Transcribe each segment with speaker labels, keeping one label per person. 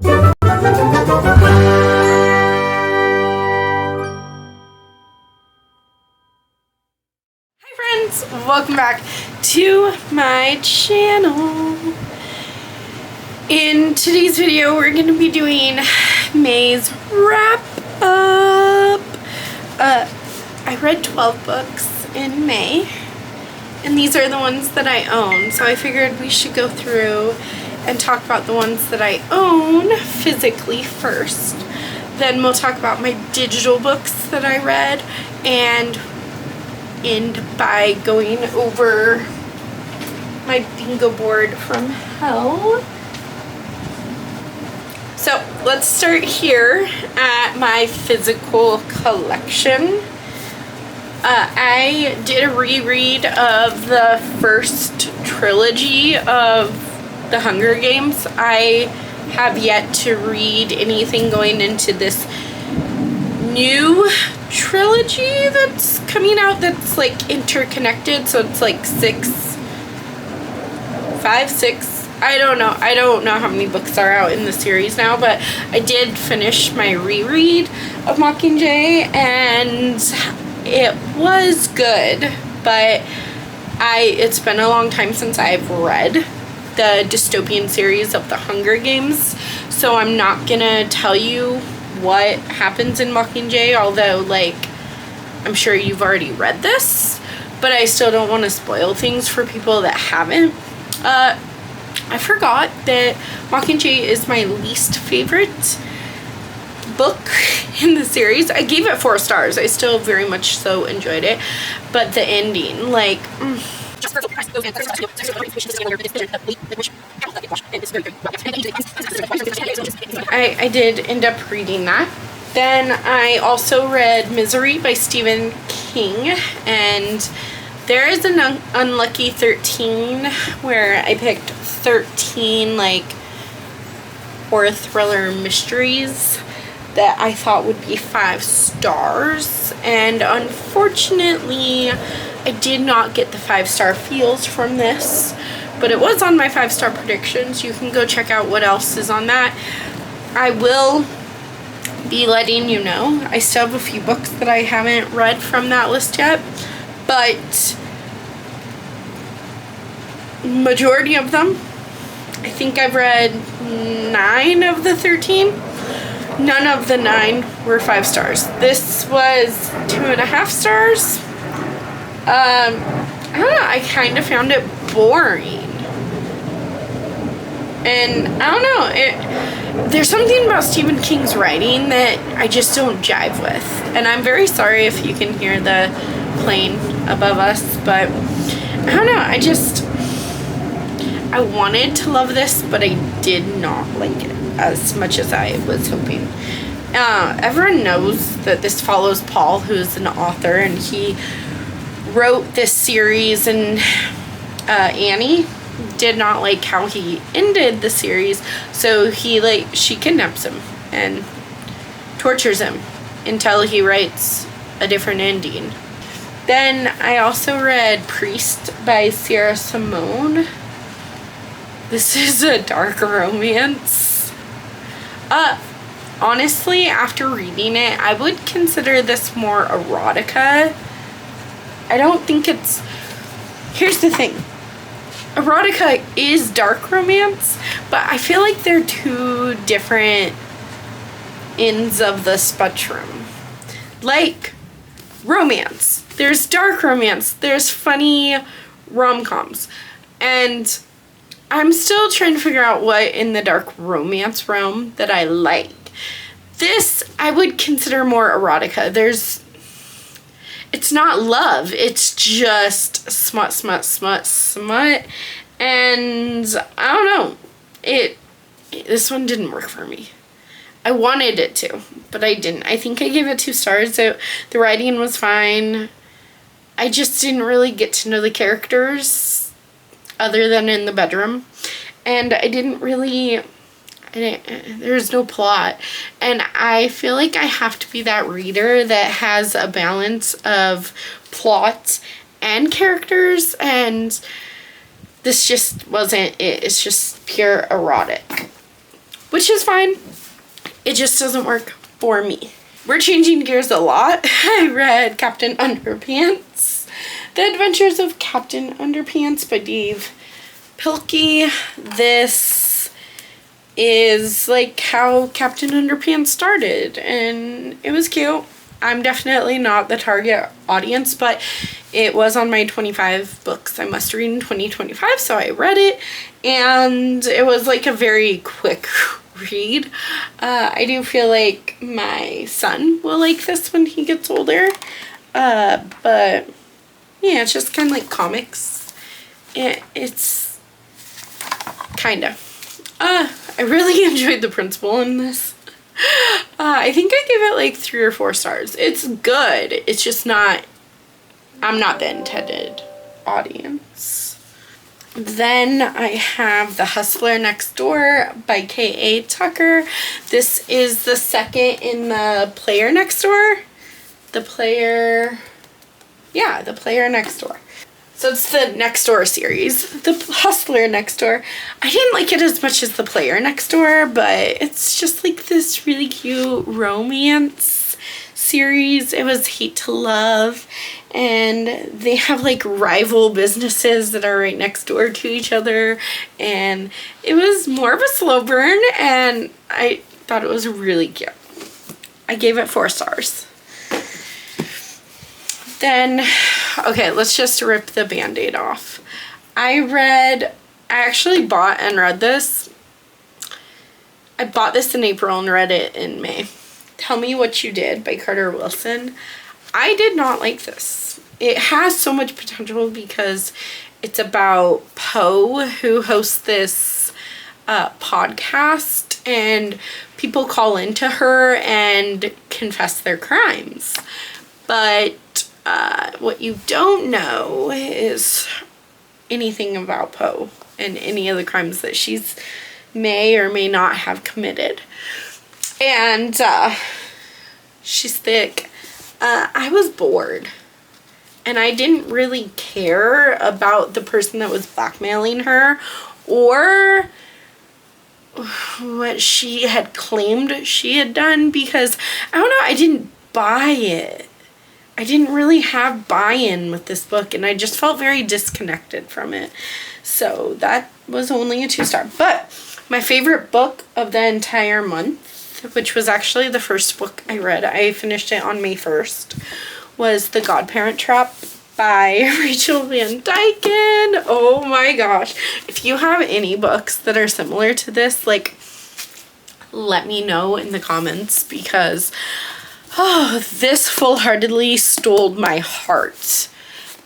Speaker 1: Hi friends, welcome back to my channel. In today's video, we're going to be doing May's wrap up. I read 12 books in May, and these are the ones that I own, so I figured we should go through and talk about the ones that I own physically first. Then we'll talk about my digital books that I read, and end by going over my bingo board from hell. So let's start here at my physical collection. I did a reread of the first trilogy of The Hunger Games. I have yet to read anything going into this new trilogy that's coming out that's like interconnected, so it's like 6 I don't know how many books are out in the series now, but I did finish my reread of Mockingjay and it was good, but it's been a long time since I've read the dystopian series of The Hunger Games, so I'm not gonna tell you what happens in Mockingjay, although like I'm sure you've already read this, but I still don't want to spoil things for people that haven't. I forgot that Mockingjay is my least favorite book in the series. I gave it 4 stars. I still very much so enjoyed it, but the ending, like I did end up reading that. Then I also read Misery by Stephen King, and there is an Unlucky 13 where I picked 13 like horror thriller mysteries that I thought would be 5 stars, and unfortunately I did not get the 5-star feels from this, but it was on my 5-star predictions. You can go check out what else is on that. I will be letting you know I still have a few books that I haven't read from that list yet, but majority of them, I think I've read 9 of the 13. None of the 9 were 5 stars. This was 2.5 stars. I don't know, I kind of found it boring. And I don't know, there's something about Stephen King's writing that I just don't jive with. And I'm very sorry if you can hear the plane above us, but I don't know, I wanted to love this, but I did not like it as much as I was hoping. Everyone knows that this follows Paul, who's an author, and he wrote this series, and Annie did not like how he ended the series, so she kidnaps him and tortures him until he writes a different ending. Then I also read Priest by Sierra Simone. This is a dark romance. Honestly, after reading it, I would consider this more erotica. I don't think it's... Here's the thing. Erotica is dark romance, but I feel like they're 2 different ends of the spectrum. Like romance. There's dark romance. There's funny rom-coms. And I'm still trying to figure out what in the dark romance realm that I like. This I would consider more erotica. It's not love. It's just smut. And I don't know. This one didn't work for me. I wanted it to, but I didn't. I think I gave it 2 stars. So the writing was fine. I just didn't really get to know the characters other than in the bedroom. And I didn't really... there's no plot, and I feel like I have to be that reader that has a balance of plot and characters, and this just wasn't it. It's just pure erotic. which is fine. It just doesn't work for me. We're changing gears a lot. I read Captain Underpants, The Adventures of Captain Underpants by Dave Pilkey. This is like how Captain Underpants started, and it was cute. I'm definitely not the target audience, but it was on my 25 books I must read in 2025, so I read it, and it was like a very quick read. I do feel like my son will like this when he gets older, but yeah, it's just kind of like comics. It's kind of. I really enjoyed the principal in this. I think I gave it like 3 or 4 stars. It's good. It's just not, I'm not the intended audience. Then I have The Hustler Next Door by K.A. Tucker. This is the second in the Player Next Door. The Player Next Door. So it's the Next Door series. The Hustler Next Door. I didn't like it as much as The Player Next Door, but it's just like this really cute romance series. It was Hate to Love, and they have like rival businesses that are right next door to each other, and it was more of a slow burn, and I thought it was really cute. I gave it 4 stars. Then, okay, let's just rip the Band-Aid off. I actually bought and read this. I bought this in April and read it in May. Tell Me What You Did by Carter Wilson. I did not like this. It has so much potential because it's about Poe, who hosts this podcast, and people call into her and confess their crimes. But what you don't know is anything about Poe and any of the crimes that she's may or may not have committed. And she's thick. I was bored. And I didn't really care about the person that was blackmailing her or what she had claimed she had done, because, I don't know, I didn't buy it. I didn't really have buy-in with this book, and I just felt very disconnected from it. So that was only a 2-star. But my favorite book of the entire month, which was actually the first book I read, I finished it on May 1st, was The Godparent Trap by Rachel Van Dyken. Oh my gosh. If you have any books that are similar to this, like, let me know in the comments, because this full-heartedly stole my heart.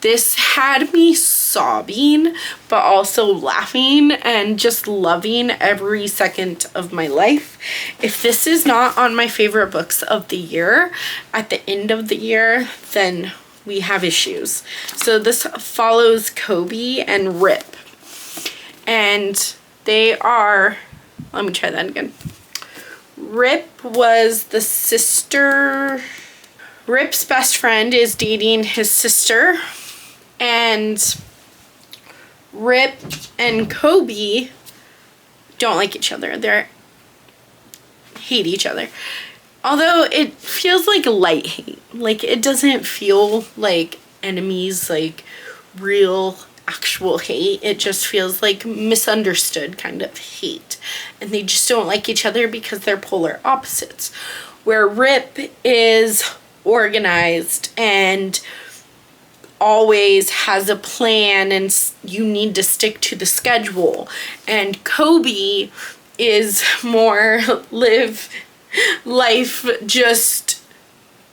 Speaker 1: This had me sobbing, but also laughing and just loving every second of my life. If this is not on my favorite books of the year, at the end of the year, then we have issues. So this follows Kobe and Rip. And they are, let me try that again. Rip was the sister. Rip's best friend is dating his sister, and Rip and Kobe don't like each other. They hate each other. Although it feels like light hate. Like, it doesn't feel like enemies, like real actual hate. It just feels like misunderstood kind of hate, and they just don't like each other because they're polar opposites. Where Rip is organized and always has a plan, and you need to stick to the schedule, and Kobe is more live life just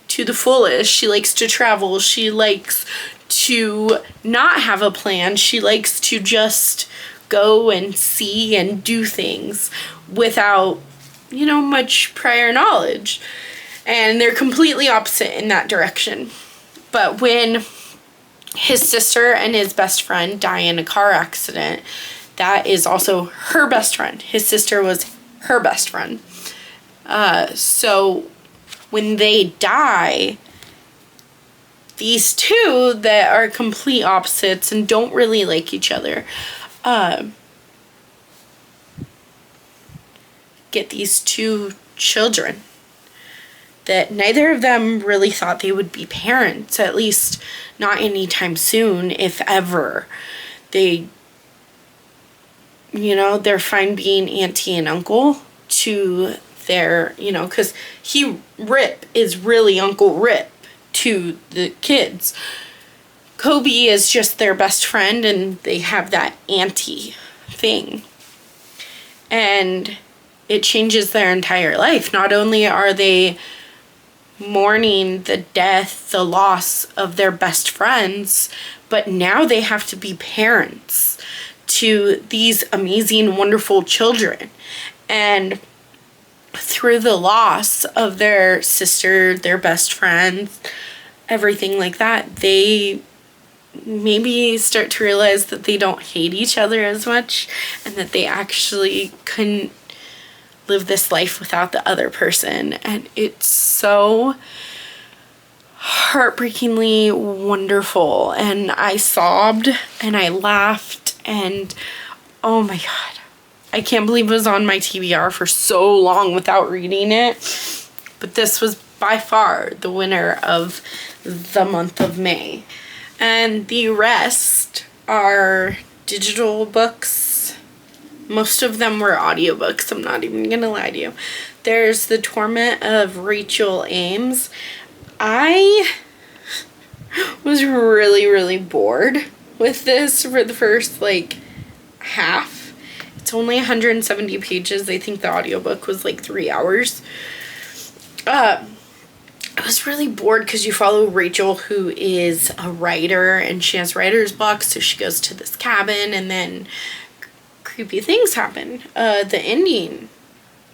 Speaker 1: to the fullest. She likes to travel. She likes to not have a plan. She likes to just go and see and do things without, much prior knowledge. And they're completely opposite in that direction. But when his sister and his best friend die in a car accident, that is also her best friend. His sister was her best friend. So when they die, these two that are complete opposites and don't really like each other, get these two children that neither of them really thought they would be parents, at least not anytime soon, if ever. They're fine being auntie and uncle to their, because Rip is really Uncle Rip to the kids. Kobe is just their best friend, and they have that auntie thing. And it changes their entire life. Not only are they mourning the death, the loss of their best friends, but now they have to be parents to these amazing, wonderful children. And through the loss of their sister, their best friends, everything like that, they maybe start to realize that they don't hate each other as much, and that they actually couldn't live this life without the other person. And it's so heartbreakingly wonderful. And I sobbed and I laughed, and oh my god, I can't believe it was on my TBR for so long without reading it. But this was by far the winner of the month of May. And the rest are digital books. Most of them were audiobooks, I'm not even gonna lie to you. There's The Torment of Rachel Ames. I was really, really bored with this for the first, half. It's only 170 pages. I think the audiobook was 3 hours. I was really bored because you follow Rachel, who is a writer, and she has writer's block, so she goes to this cabin, and then creepy things happen. The ending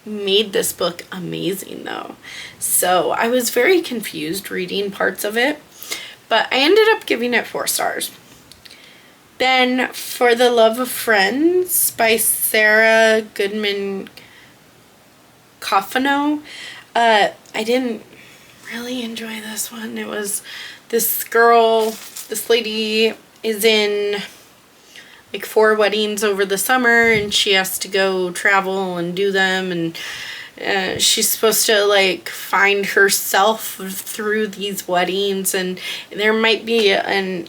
Speaker 1: made this book amazing, though. So I was very confused reading parts of it, but I ended up giving it 4 stars. Then For the Love of Friends by Sarah Goodman Coffano. I didn't really enjoy this one. It was this lady is in 4 weddings over the summer, and she has to go travel and do them, and she's supposed to find herself through these weddings, and there might be a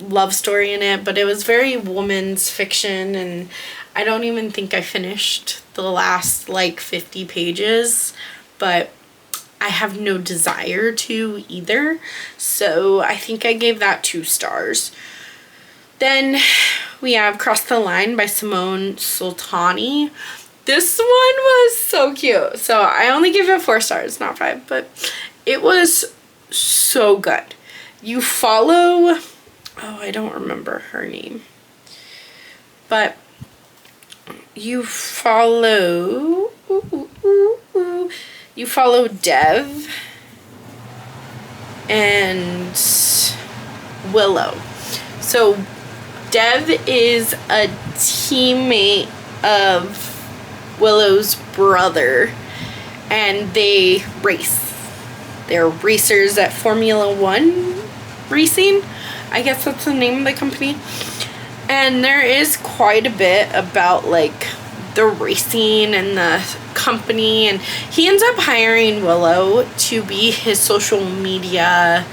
Speaker 1: love story in it, but it was very woman's fiction, and I don't even think I finished the last 50 pages, but I have no desire to either, so I think I gave that 2 stars. Then we have Cross the Line by Simone Sultani. This one was so cute. So I only gave it 4 stars, not 5, but it was so good. You follow, I don't remember her name, but you follow Dev and Willow. So Dev is a teammate of Willow's brother, and they race. They're racers at Formula One Racing. I guess that's the name of the company. And there is quite a bit about the racing and the company, and he ends up hiring Willow to be his social media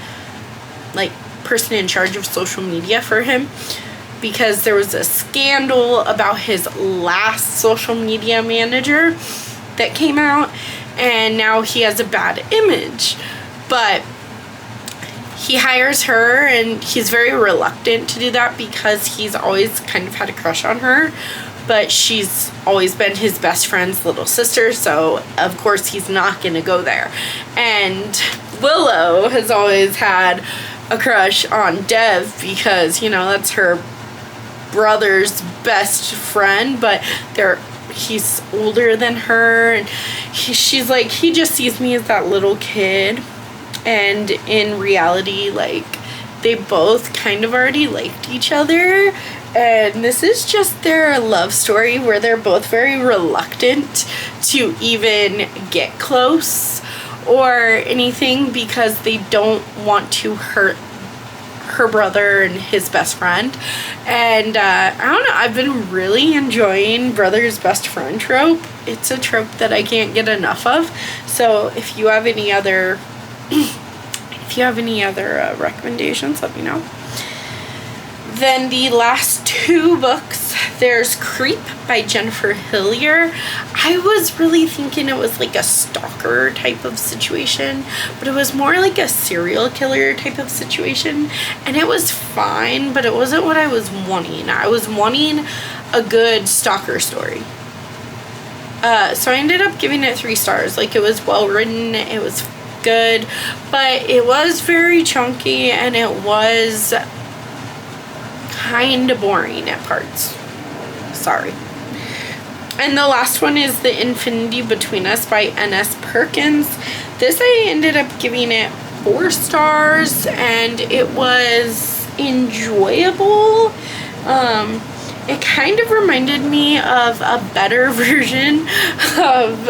Speaker 1: person in charge of social media for him, because there was a scandal about his last social media manager that came out, and now he has a bad image. But he hires her, and he's very reluctant to do that because he's always kind of had a crush on her, but she's always been his best friend's little sister, so of course he's not gonna go there. And Willow has always had a crush on Dev because, that's her brother's best friend, but he's older than her, and she's he just sees me as that little kid. And in reality, they both kind of already liked each other, and this is just their love story where they're both very reluctant to even get close or anything because they don't want to hurt her brother and his best friend. And I don't know, I've been really enjoying brother's best friend trope. It's a trope that I can't get enough of. So if you have any other recommendations, let me know. Then the last two books, there's Creep by Jennifer Hillier. I was really thinking it was like a stalker type of situation, but it was more like a serial killer type of situation, and it was fine, but it wasn't what I was wanting. I was wanting a good stalker story. So I ended up giving it 3 stars. Like, it was well written, it was good, but it was very chunky, and it was kind of boring at parts. Sorry. And the last one is The Infinity Between Us by N.S. Perkins. This, I ended up giving it 4 stars, and it was enjoyable. It kind of reminded me of a better version of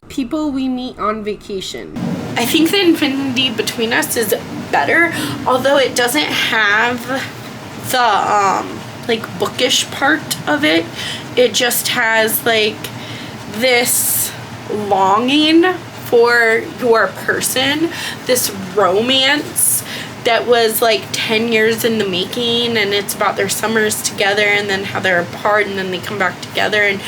Speaker 1: People We Meet on Vacation. I think The Infinity Between Us is better, although it doesn't have the like bookish part of it. It just has like this longing for your person, this romance that was like 10 years in the making, and it's about their summers together and then how they're apart and then they come back together and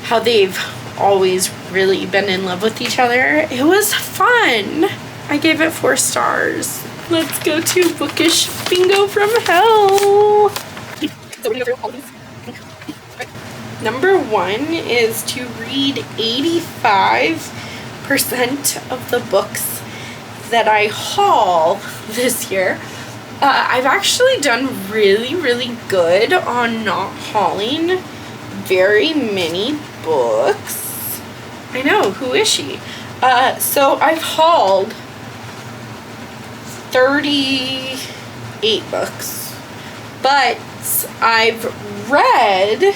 Speaker 1: how they've always really been in love with each other. It was fun. I gave it 4 stars. Let's go to Bookish Bingo from Hell. So we're gonna go through all of these. Number 1 is to read 85% of the books that I haul this year. I've actually done really, really good on not hauling very many books. I know, who is she? So I've hauled 38 books, but I've read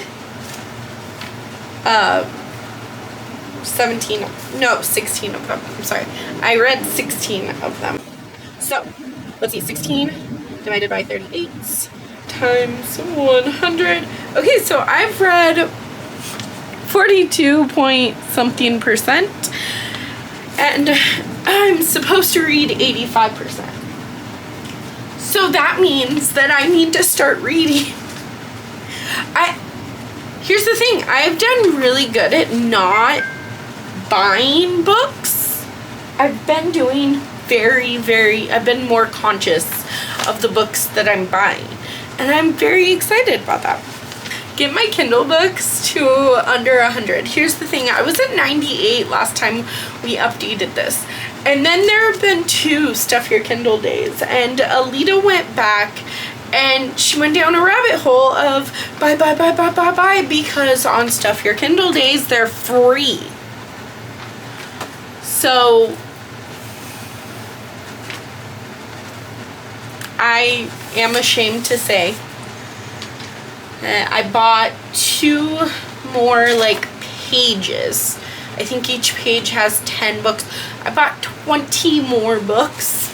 Speaker 1: 16 of them. I'm sorry. I read 16 of them. So, let's see, 16 divided by 38 times 100. Okay, so I've read 42 point something %, and I'm supposed to read 85%. So that means that I need to start reading. Here's the thing, I've done really good at not buying books. I've been doing I've been more conscious of the books that I'm buying, and I'm very excited about that. Get my Kindle books to under 100. Here's the thing, I was at 98 last time we updated this, and then there have been 2 Stuff Your Kindle days, and Alita went back and she went down a rabbit hole of buy, because on Stuff Your Kindle days they're free. So I am ashamed to say I bought 2 more like pages. I think each page has 10 books. I bought 20 more books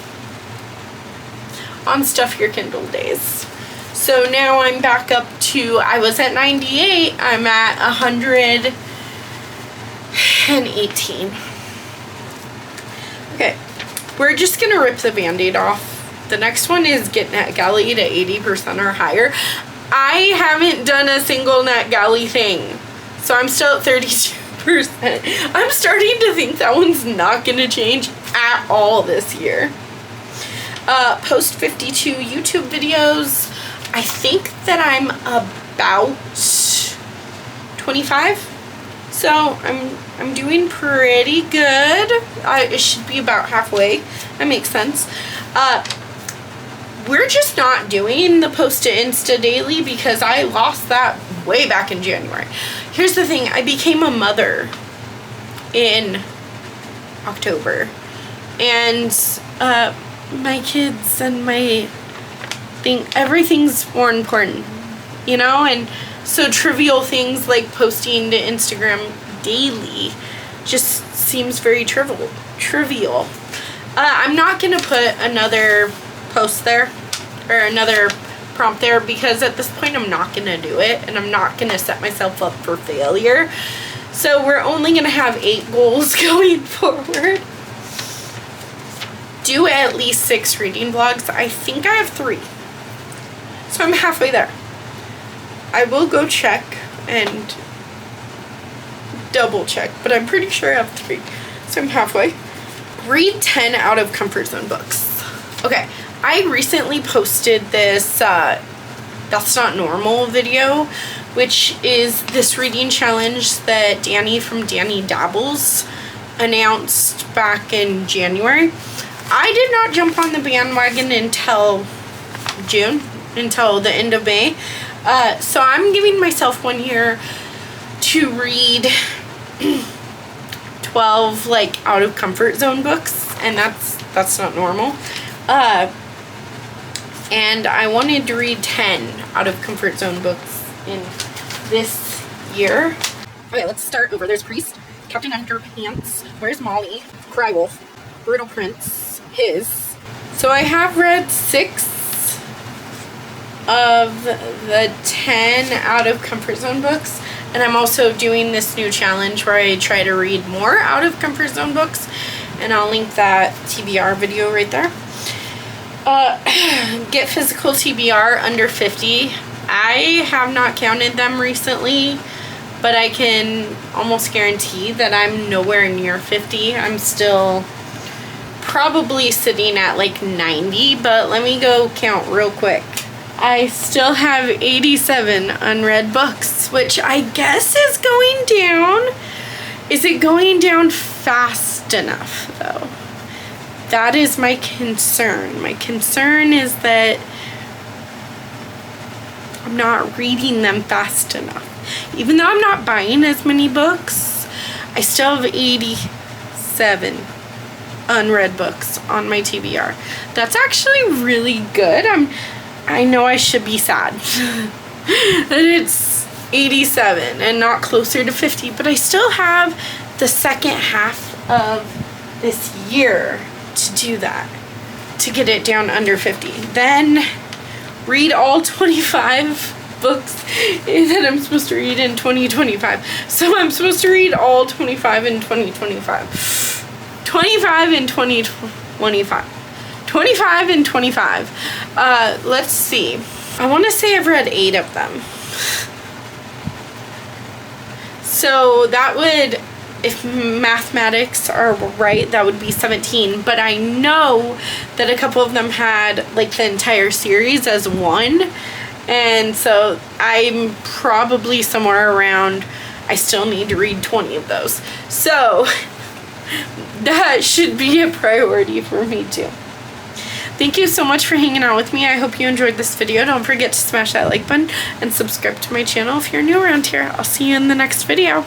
Speaker 1: on Stuff Your Kindle days. So now I'm back up to, I was at 98, I'm at 118. Okay, we're just gonna rip the band-aid off. The next one is get NetGalley to 80% or higher. I haven't done a single NetGalley thing, so I'm still at 32%. I'm starting to think that one's not gonna change at all this year. Post 52 YouTube videos. I think that I'm about 25, so I'm doing pretty good. It should be about halfway. That makes sense. We're just not doing the Post to Insta daily because I lost that way back in January. Here's the thing, I became a mother in October, and my kids and my everything's more important, you know, and so trivial things like posting to Instagram daily just seems very trivial. I'm not gonna put another post there, or another prompt there, because at this point I'm not gonna do it, and I'm not gonna set myself up for failure. So we're only gonna have 8 goals going forward. Do at least 6 reading vlogs. I think I have 3. So I'm halfway there. I will go check and double check, but I'm pretty sure I have 3. So I'm halfway. Read 10 out of comfort zone books. Okay, I recently posted this That's Not Normal video, which is this reading challenge that Danny from Danny Dabbles announced back in January. I did not jump on the bandwagon until June, until the end of May. So I'm giving myself 1 year to read 12 like out of comfort zone books, and that's not normal. And I wanted to read 10 out of comfort zone books in this year. Okay, let's start over. There's Priest, Captain Underpants, Where's Molly, Cry Wolf, Brutal Prince, His. So I have read 6 of the 10 out of comfort zone books, and I'm also doing this new challenge where I try to read more out of comfort zone books, and I'll link that TBR video right there. Get physical TBR under 50. I have not counted them recently, but I can almost guarantee that I'm nowhere near 50. I'm still probably sitting at like 90, but let me go count real quick. I still have 87 unread books, which I guess is going down. Is it going down fast enough, though? That is my concern. My concern is that I'm not reading them fast enough. Even though I'm not buying as many books, I still have 87 unread books on my TBR. That's actually really good. I know I should be sad that it's 87 and not closer to 50, but I still have the second half of this year to do that, to get it down under 50. Then read all 25 books that I'm supposed to read in 2025. So I'm supposed to read all 25 in 2025. 25 in 2025. 25 and 25. Let's see. I want to say I've read 8 of them. So that would, if mathematics are right, that would be 17. But I know that a couple of them had like the entire series as one. And so I'm probably somewhere around, I still need to read 20 of those. So that should be a priority for me too. Thank you so much for hanging out with me. I hope you enjoyed this video. Don't forget to smash that like button and subscribe to my channel if you're new around here. I'll see you in the next video.